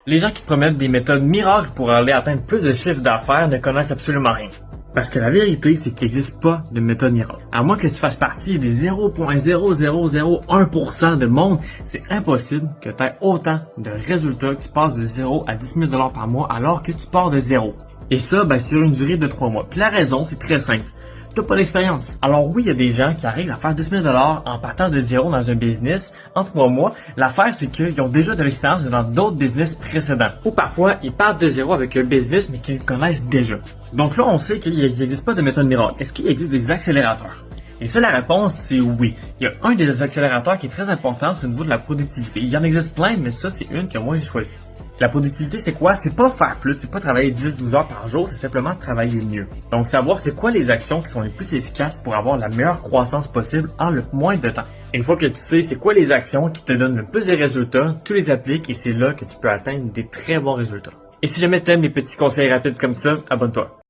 Les gens qui te promettent des méthodes miracles pour aller atteindre plus de chiffres d'affaires ne connaissent absolument rien. Parce que la vérité, c'est qu'il n'existe pas de méthode miracle. À moins que tu fasses partie des 0.0001% de monde, c'est impossible que tu aies autant de résultats que tu passes de 0 à 10 000 $ par mois alors que tu pars de 0. Et ça, sur une durée de 3 mois. Puis la raison, c'est très simple. T'as pas d'expérience. Alors oui, il y a des gens qui arrivent à faire 10 000 $ en partant de zéro dans un business en 3 mois. L'affaire, c'est qu'ils ont déjà de l'expérience dans d'autres business précédents. Ou parfois, ils partent de zéro avec un business, mais qu'ils connaissent déjà. Donc là, on sait qu'il n'existe pas de méthode miracle. Est-ce qu'il existe des accélérateurs? Et ça, la réponse, c'est oui. Il y a un des accélérateurs qui est très important, c'est au niveau de la productivité. Il y en existe plein, mais ça, c'est une que moi, j'ai choisie. La productivité, c'est quoi? C'est pas faire plus, c'est pas travailler 10-12 heures par jour, c'est simplement travailler mieux. Donc, savoir c'est quoi les actions qui sont les plus efficaces pour avoir la meilleure croissance possible en le moins de temps. Une fois que tu sais c'est quoi les actions qui te donnent le plus de résultats, tu les appliques et c'est là que tu peux atteindre des très bons résultats. Et si jamais t'aimes les petits conseils rapides comme ça, abonne-toi.